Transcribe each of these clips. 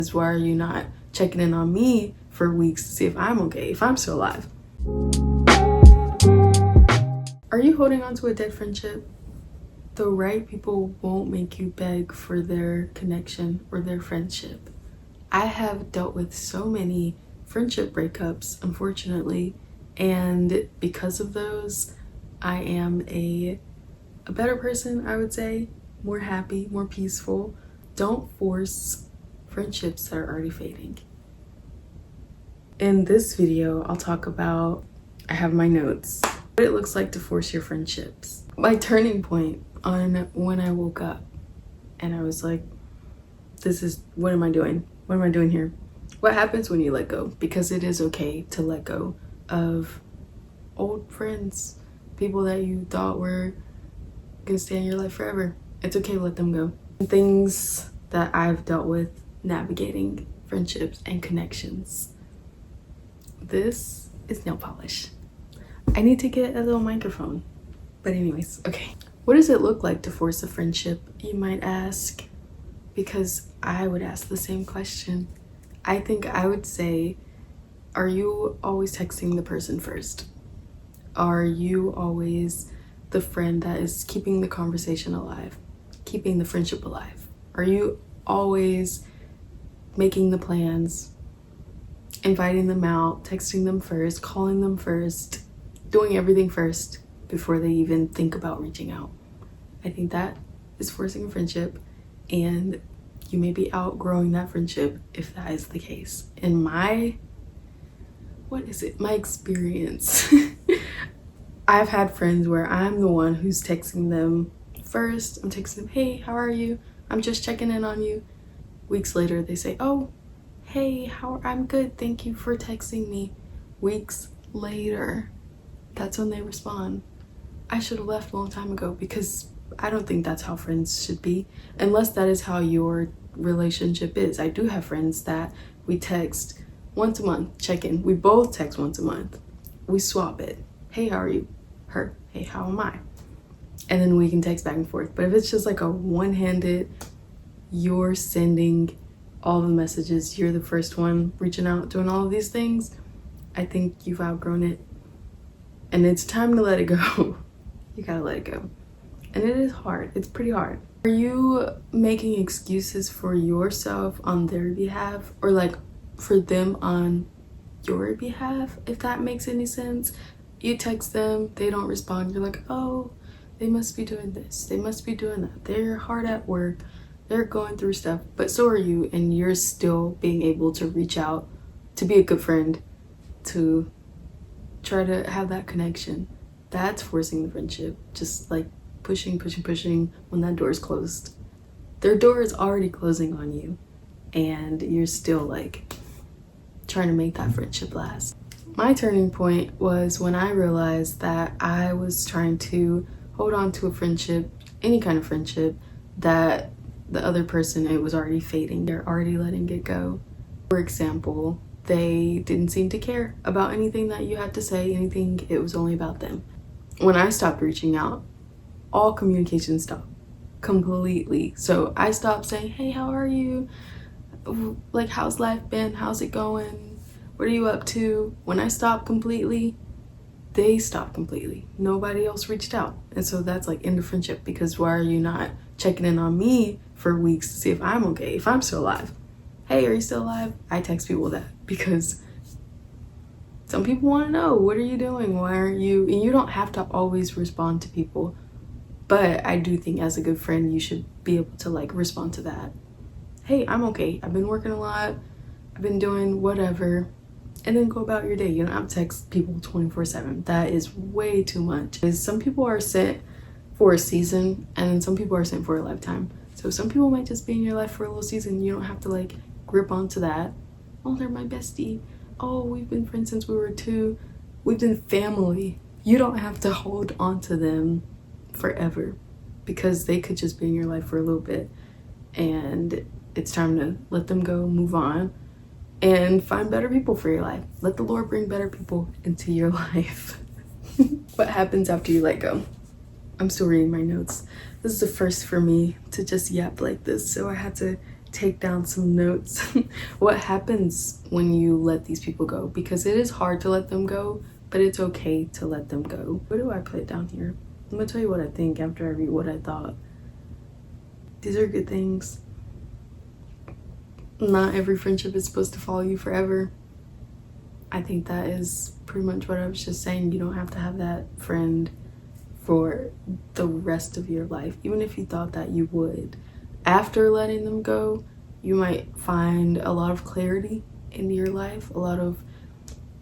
Why are you not checking in on me for weeks to see if I'm okay, if I'm still alive? Are you holding on to a dead friendship? The right people won't make you beg for their connection or their friendship. I have dealt with so many friendship breakups, unfortunately, and because of those, I am a better person, I would say, more happy, more peaceful. Don't force friendships that are already fading. In this video, I'll talk about, I have my notes, what it looks like to force your friendships. My turning point on when I woke up and I was like, what am I doing? What am I doing here? What happens when you let go? Because it is okay to let go of old friends, people that you thought were gonna stay in your life forever. It's okay to let them go. Things that I've dealt with navigating friendships and connections. This is nail polish. I need to get a little microphone. But anyways, okay. What does it look like to force a friendship, you might ask? Because I would ask the same question. I think I would say, are you always texting the person first? Are you always the friend that is keeping the conversation alive, keeping the friendship alive? Are you always making the plans, inviting them out, texting them first, calling them first, doing everything first before they even think about reaching out? I think that is forcing a friendship, and you may be outgrowing that friendship if that is the case. In my experience, I've had friends where I'm the one who's texting them first. I'm texting them, hey, how are you? I'm just checking in on you. Weeks later, they say, oh, hey, I'm good. Thank you for texting me. Weeks later, that's when they respond. I should have left a long time ago, because I don't think that's how friends should be, unless that is how your relationship is. I do have friends that we text once a month, check in. We both text once a month. We swap it. Hey, how are you? Her, hey, how am I? And then we can text back and forth. But if it's just like a one-handed, you're sending all the messages, you're the first one reaching out, doing all of these things, I think you've outgrown it. And it's time to let it go. You gotta let it go. And it is hard. It's pretty hard. Are you making excuses for yourself on their behalf, or like for them on your behalf, if that makes any sense? You text them, they don't respond. You're like, oh, they must be doing this. They must be doing that. They're hard at work. They're going through stuff. But so are you, and you're still being able to reach out, to be a good friend, to try to have that connection. That's forcing the friendship. Just like pushing when that door is closed. Their door is already closing on you, and you're still like trying to make that friendship last. My turning point was when I realized that I was trying to hold on to a friendship, any kind of friendship, that the other person, it was already fading. They're already letting it go. For example, they didn't seem to care about anything that you had to say, anything. It was only about them. When I stopped reaching out, all communication stopped completely. So I stopped saying, hey, how are you? Like, how's life been? How's it going? What are you up to? When I stopped completely, they stopped completely. Nobody else reached out. And so that's like end of friendship, because why are you not checking in on me for weeks to see if I'm okay, if I'm still alive? Hey, are you still alive? I text people that because some people want to know, what are you doing? Why aren't you? And you don't have to always respond to people. But I do think as a good friend, you should be able to like respond to that. Hey, I'm okay. I've been working a lot. I've been doing whatever. And then go about your day. You don't have to text people 24/7. That is way too much. Because some people are sent for a season, and then some people are sent for a lifetime. So some people might just be in your life for a little season. You don't have to like grip onto that. Oh, they're my bestie. Oh, we've been friends since we were 2. We've been family. You don't have to hold on to them forever, because they could just be in your life for a little bit, and it's time to let them go, move on, and find better people for your life. Let the Lord bring better people into your life. What happens after you let go? I'm still reading my notes. This is the first for me to just yap like this, so I had to take down some notes. What happens when you let these people go? Because it is hard to let them go, but it's okay to let them go. Where do I put it down here? I'm gonna tell you what I think after I read what I thought. These are good things. Not every friendship is supposed to follow you forever. I think that is pretty much what I was just saying. You don't have to have that friend for the rest of your life, even if you thought that you would. After letting them go, you might find a lot of clarity in your life, a lot of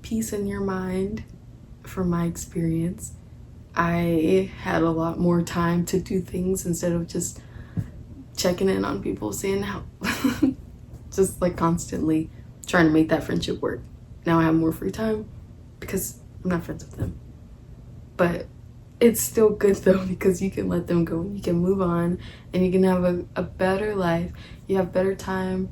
peace in your mind. From my experience, I had a lot more time to do things instead of just checking in on people, seeing how just like constantly trying to make that friendship work. Now I have more free time because I'm not friends with them. But it's still good though, because you can let them go, you can move on, and you can have a better life. You have better time,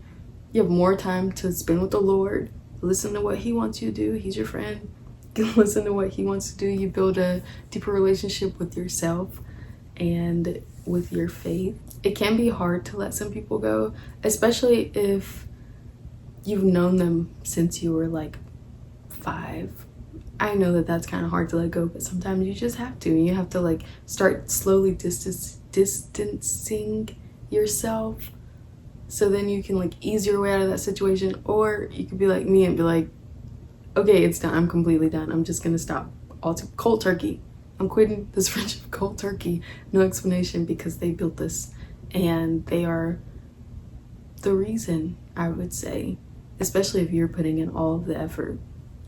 you have more time to spend with the Lord. Listen to what he wants you to do. He's your friend. You can listen to what he wants to do. You build a deeper relationship with yourself and with your faith. It can be hard to let some people go, especially if you've known them since you were like 5. I know that that's kind of hard to let go, but sometimes you just have to. You have to like start slowly distancing yourself, so then you can like ease your way out of that situation. Or you could be like me and be like, okay, it's done. I'm completely done. I'm just gonna stop. Cold turkey. I'm quitting this friendship cold turkey. No explanation, because they built this and they are the reason, I would say, especially if you're putting in all of the effort.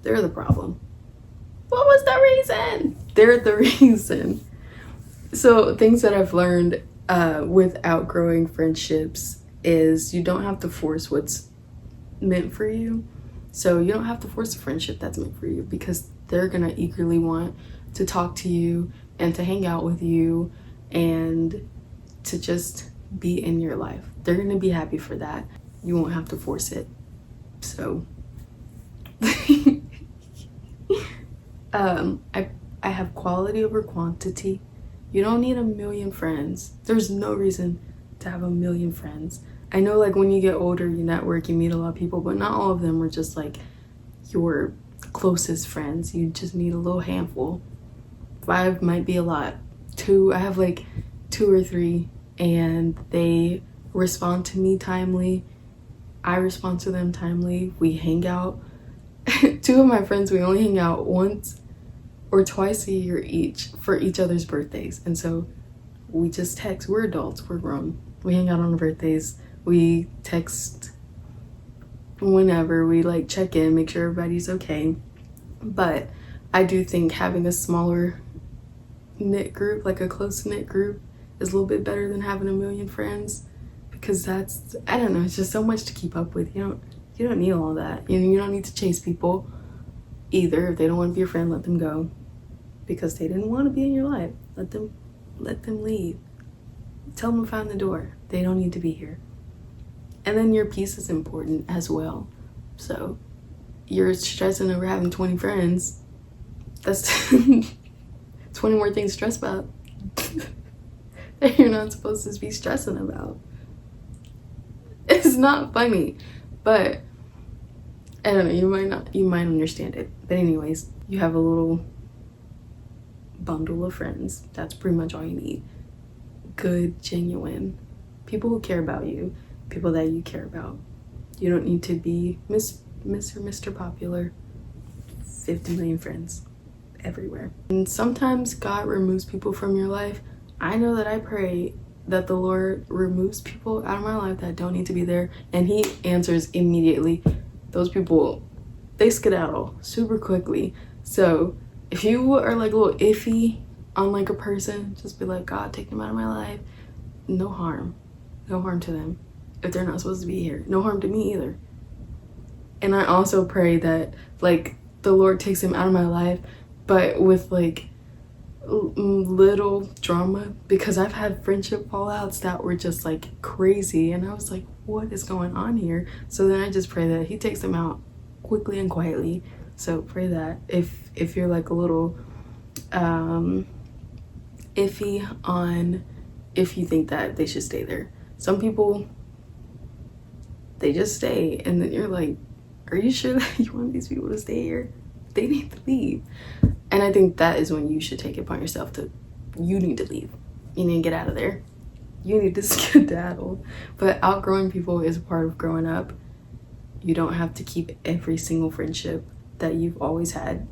They're the problem. What was the reason? They're the reason. So things that I've learned with outgrowing friendships is you don't have to force what's meant for you. So you don't have to force a friendship that's meant for you, because they're gonna eagerly want to talk to you and to hang out with you and to just be in your life. They're gonna be happy for that. You won't have to force it. So I have quality over quantity. You don't need 1,000,000 friends. There's no reason to have 1,000,000 friends. I know like when you get older, you network, you meet a lot of people, but not all of them are just like your closest friends. You just need a little handful. 5 might be a lot. 2, I have like 2 or 3, and they respond to me timely. I respond to them timely. We hang out. 2 of my friends, we only hang out once or twice a year each for each other's birthdays. And so we just text. We're adults, we're grown. We hang out on our birthdays. We text whenever. We like check in, make sure everybody's okay. But I do think having a smaller knit group, like a close knit group, is a little bit better than having 1,000,000 friends, because that's, I don't know, it's just so much to keep up with. You don't need all that. You don't need to chase people either. If they don't want to be your friend, let them go, because they didn't want to be in your life. Let them leave. Tell them to find the door. They don't need to be here. And then your peace is important as well. So you're stressing over having 20 friends. That's 20 more things to stress about that you're not supposed to be stressing about. It's not funny, but I don't know, you might understand it. But anyways, you have a little bundle of friends. That's pretty much all you need. Good, genuine people who care about you, people that you care about. You don't need to be Miss or Mr. Popular. 50 million friends everywhere. And sometimes God removes people from your life. I know that I pray that the Lord removes people out of my life that don't need to be there, and he answers immediately. Those people, they skedaddle super quickly. So if you are like a little iffy on like a person, just be like, God, take them out of my life. No harm to them if they're not supposed to be here. No harm to me either. And I also pray that like the Lord takes him out of my life, but with like little drama, because I've had friendship fallouts that were just like crazy, and I was like, what is going on here? So then I just pray that he takes them out quickly and quietly. So pray that if you're like a little iffy on if you think that they should stay there. Some people they just stay. And then you're like, are you sure that you want these people to stay here? They need to leave. And I think that is when you should take it upon yourself to, you need to leave. You need to get out of there. You need to skedaddle. But outgrowing people is a part of growing up. You don't have to keep every single friendship that you've always had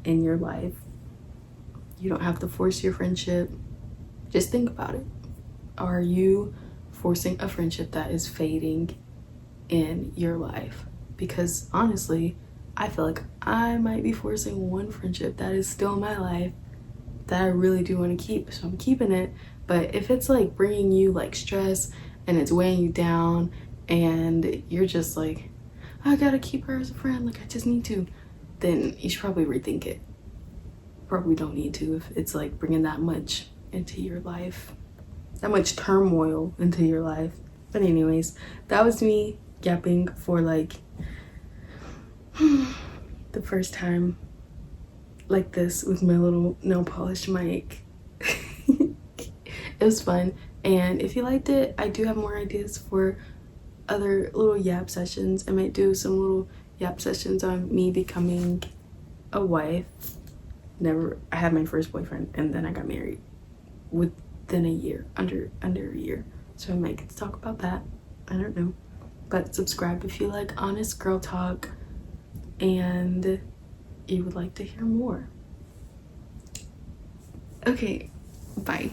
in your life. You don't have to force your friendship. Just think about it. Are you forcing a friendship that is fading in your life? Because honestly, I feel like I might be forcing one friendship that is still in my life that I really do want to keep. So I'm keeping it. But if it's like bringing you like stress and it's weighing you down and you're just like, I gotta keep her as a friend, like I just need to, then you should probably rethink it. Probably don't need to if it's like bringing that much into your life, that much turmoil into your life. But anyways, that was me yapping for like the first time like this with my little nail polish mic. It was fun, and if you liked it, I do have more ideas for other little yap sessions. I might do some little yap sessions on me becoming a wife. I had my first boyfriend and then I got married within a year, under a year. So I might get to talk about that. I don't know. But subscribe if you like honest girl talk and you would like to hear more. Okay, bye.